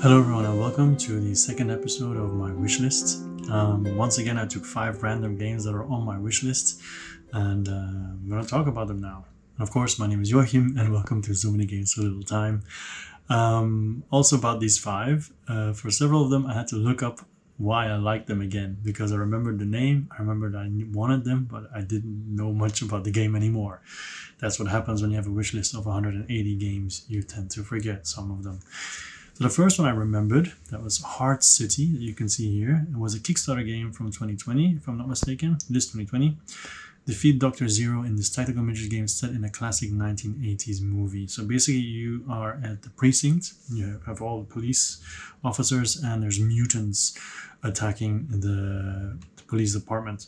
Hello everyone and welcome to the second episode of my wishlist. Once again I took 5 random games that are on my wishlist and I'm going to talk about them now. And of course my name is Joachim and welcome to So Many Games So Little Time. Also about these 5, for several of them I had to look up why I liked them again, because I remembered the name, I remembered I wanted them, but I didn't know much about the game anymore. That's what happens when you have a wishlist of 180 games, you tend to forget some of them. So the first one I remembered, that was Heart City, that you can see here. It was a Kickstarter game from 2020, if I'm not mistaken. It is 2020. Defeat Dr. Zero in this tactical military game set in a classic 1980s movie. So basically you are at the precinct, you have all the police officers, and there's mutants attacking the police department.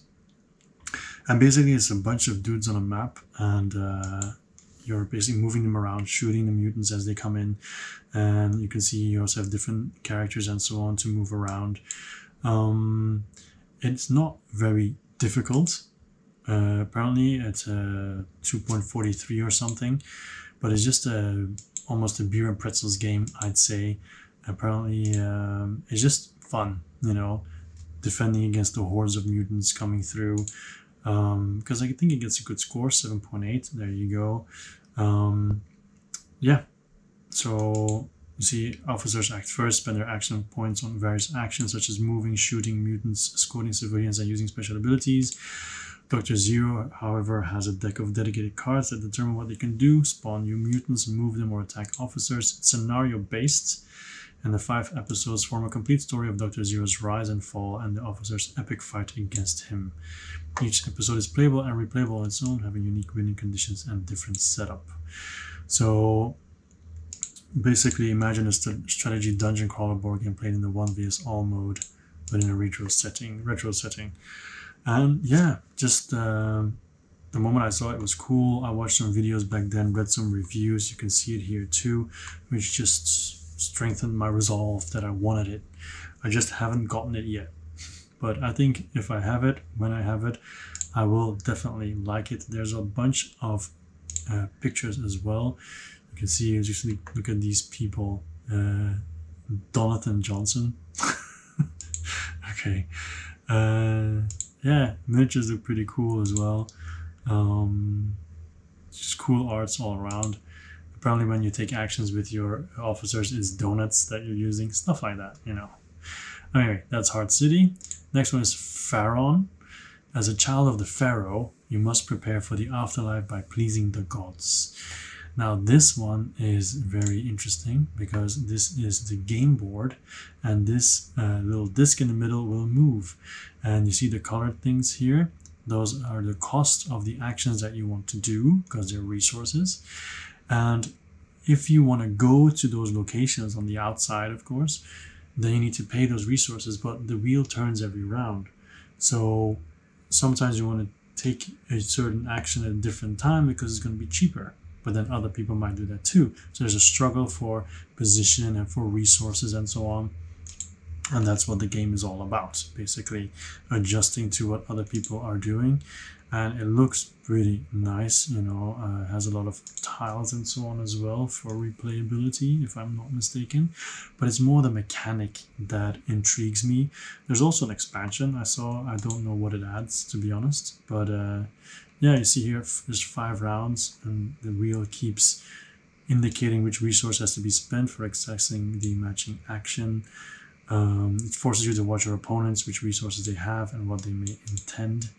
And basically it's a bunch of dudes on a map, and you're basically moving them around, shooting the mutants as they come in, and you can see you also have different characters and so on to move around. It's not very difficult. Apparently it's a 2.43 or something, but it's just almost a beer and pretzels game, I'd say. Apparently it's just fun, you know, defending against the hordes of mutants coming through. Because I think it gets a good score, 7.8. There you go. Yeah, so you see officers act first, spend their action points on various actions such as moving, shooting mutants, escorting civilians, and using special abilities. Dr. Zero, however, has a deck of dedicated cards that determine what they can do: spawn new mutants, move them, or attack officers. It's scenario based, and the 5 episodes form a complete story of Dr. Zero's rise and fall and the officer's epic fight against him. Each episode is playable and replayable on its own, having unique winning conditions and different setup. So basically imagine a strategy dungeon crawler board game played in the 1 vs all mode, but in a retro setting. And yeah, just the moment I saw it was cool. I watched some videos back then, read some reviews. You can see it here too, which just strengthened my resolve that I wanted it. I just haven't gotten it yet. But I think if I have it, when I have it, I will definitely like it. There's a bunch of pictures as well. You can see, just look at these people. Donathan Johnson. Okay. Yeah, miniatures look pretty cool as well. Just cool arts all around. Apparently when you take actions with your officers, it's donuts that you're using. Stuff like that, you know. Anyway, that's Heart City. Next one is Pharaon. As a child of the Pharaoh, you must prepare for the afterlife by pleasing the gods. Now this one is very interesting because this is the game board, and this little disc in the middle will move. And you see the colored things here. Those are the cost of the actions that you want to do, because they're resources. And if you want to go to those locations on the outside, of course, then you need to pay those resources, but the wheel turns every round. So sometimes you want to take a certain action at a different time because it's going to be cheaper, but then other people might do that too. So there's a struggle for position and for resources and so on. And that's what the game is all about, basically adjusting to what other people are doing. And it looks pretty nice, you know, it has a lot of tiles and so on as well for replayability, if I'm not mistaken. But it's more the mechanic that intrigues me. There's also an expansion I saw. I don't know what it adds, to be honest. But yeah, you see here, there's 5 rounds, and the wheel keeps indicating which resource has to be spent for accessing the matching action. It forces you to watch your opponents, which resources they have and what they may intend,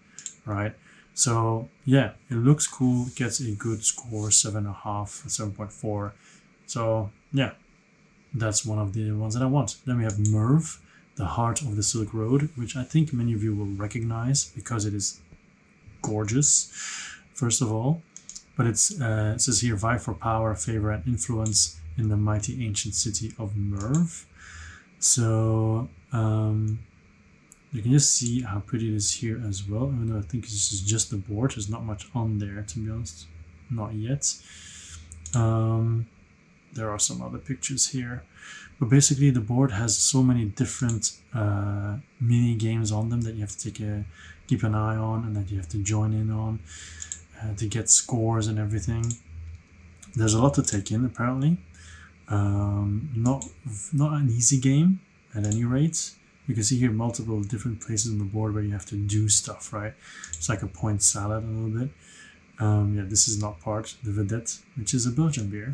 right? So yeah, it looks cool. It gets a good score, 7.5, 7.4. So yeah, that's one of the ones that I want. Then we have Merv, the Heart of the Silk Road, which I think many of you will recognize because it is gorgeous, first of all. But it says here, vie for power, favor, and influence in the mighty ancient city of Merv. So you can just see how pretty it is here as well, even though I think this is just the board. There's not much on there, to be honest, not yet. There are some other pictures here, but basically the board has so many different mini games on them that you have to keep an eye on, and that you have to join in on to get scores and everything. There's a lot to take in apparently. Not an easy game at any rate. You can see here multiple different places on the board where you have to do stuff, right? It's like a point salad a little bit. Yeah, this is not part, the Vedette, which is a Belgian beer.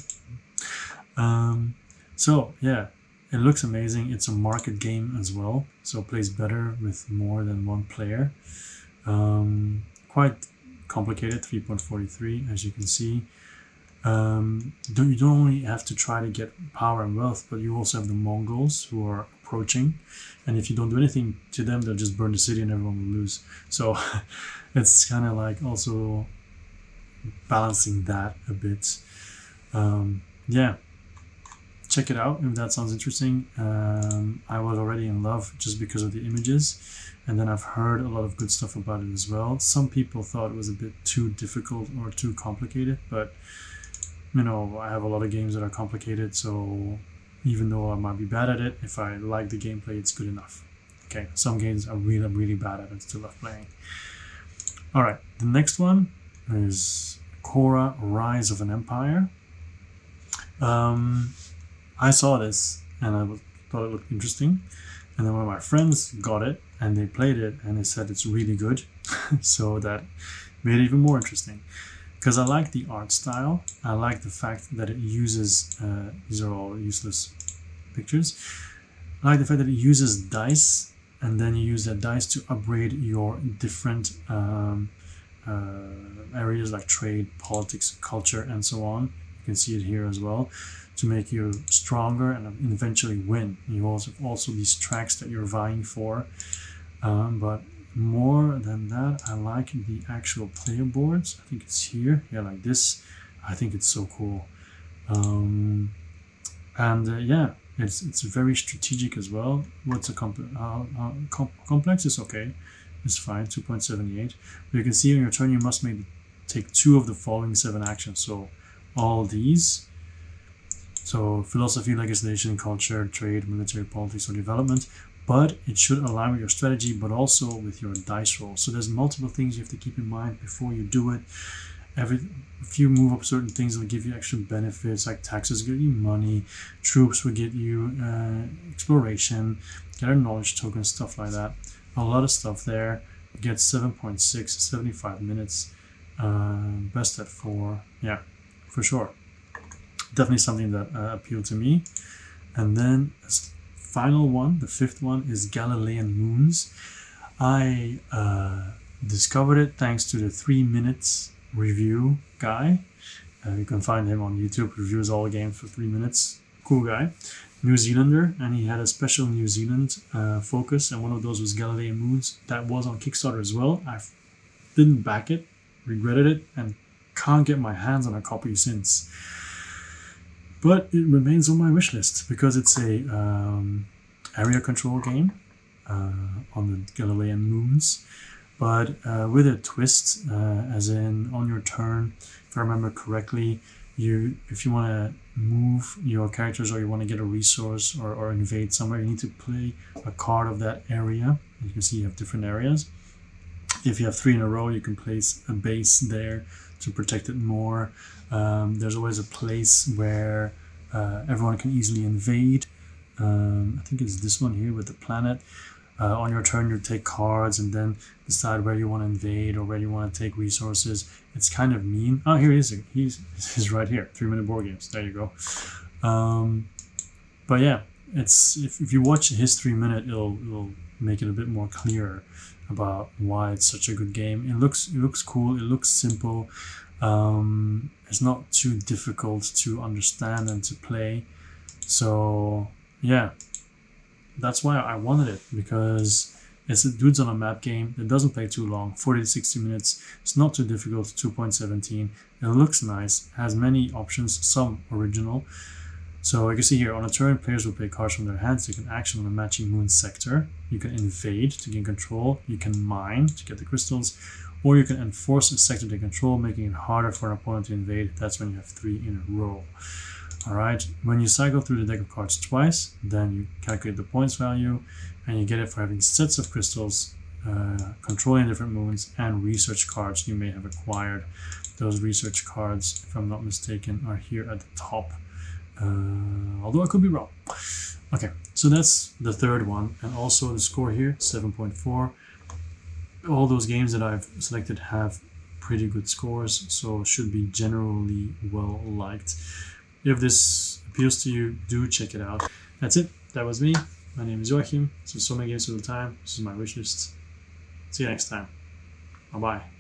So yeah, it looks amazing. It's a market game as well, so it plays better with more than one player. Quite complicated, 3.43 as you can see. You don't only have to try to get power and wealth, but you also have the Mongols who are approaching, and if you don't do anything to them, they'll just burn the city and everyone will lose. So it's kind of like also balancing that a bit. Yeah, check it out if that sounds interesting. I was already in love just because of the images, and then I've heard a lot of good stuff about it as well. Some people thought it was a bit too difficult or too complicated, but you know, I have a lot of games that are complicated, so even though I might be bad at it, if I like the gameplay, it's good enough. Okay, some games are really bad at it, still love playing. Alright, the next one is Khora, Rise of an Empire. I saw this and I thought it looked interesting, and then one of my friends got it and they played it and they said it's really good. So that made it even more interesting, because I like the art style. I like the fact that it uses these are all useless pictures. I like the fact that it uses dice, and then you use that dice to upgrade your different areas like trade, politics, culture, and so on. You can see it here as well, to make you stronger and eventually win. You also have these tracks that you're vying for, but more than that, I like the actual player boards. I think it's here, yeah, like this. I think it's so cool, yeah, it's very strategic as well. What's a complex is okay, it's fine, 2.78. But you can see on your turn you must take 2 of the following 7 actions. So all these. So philosophy, legislation, culture, trade, military, politics, or development. But it should align with your strategy, but also with your dice roll. So there's multiple things you have to keep in mind before you do it. If you move up certain things, it'll give you extra benefits, like taxes get you money, troops will get you exploration, get a knowledge token, stuff like that. A lot of stuff there. You get 7.6, 75 minutes, best at 4. Yeah, for sure. Definitely something that appealed to me. And then final one, the 5th one, is Galilean Moons. I discovered it thanks to the 3 minutes review guy. You can find him on YouTube, reviews all the games for 3 minutes. Cool guy, New Zealander, and he had a special New Zealand focus, and one of those was Galilean Moons. That was on Kickstarter as well. I didn't back it, regretted it, and can't get my hands on a copy since. But it remains on my wish list because it's a area control game on the Galilean Moons, but with a twist, as in on your turn, if I remember correctly, if you want to move your characters or you want to get a resource or invade somewhere, you need to play a card of that area. You can see you have different areas. If you have 3 in a row, you can place a base there to protect it more. There's always a place where everyone can easily invade. I think it's this one here with the planet. On your turn, you take cards and then decide where you want to invade or where you want to take resources. It's kind of mean. Oh, here he is. He's right here. 3-minute board games. There you go. But yeah, it's if you watch his 3-minute, it'll make it a bit more clearer about why it's such a good game. It looks cool. It looks simple. It's not too difficult to understand and to play. So yeah, that's why I wanted it, because it's a dudes on a map game that doesn't play too long, 40 to 60 minutes. It's not too difficult, 2.17. It looks nice, has many options, some original. So you can see here, on a turn, players will play cards from their hands. They can action on a matching moon sector. You can invade to gain control. You can mine to get the crystals. Or you can enforce a sector they control, making it harder for an opponent to invade. That's when you have 3 in a row. Alright, when you cycle through the deck of cards twice, then you calculate the points value, and you get it for having sets of crystals, controlling different moons, and research cards you may have acquired. Those research cards, if I'm not mistaken, are here at the top. Although I could be wrong. Okay, so that's the third one, and also the score here, 7.4. All those games that I've selected have pretty good scores, so should be generally well liked. If this appeals to you, do check it out. That's it. That was me. My name is Joachim. This is So Many Games All the Time. This is my wish list. See you next time. Bye-bye.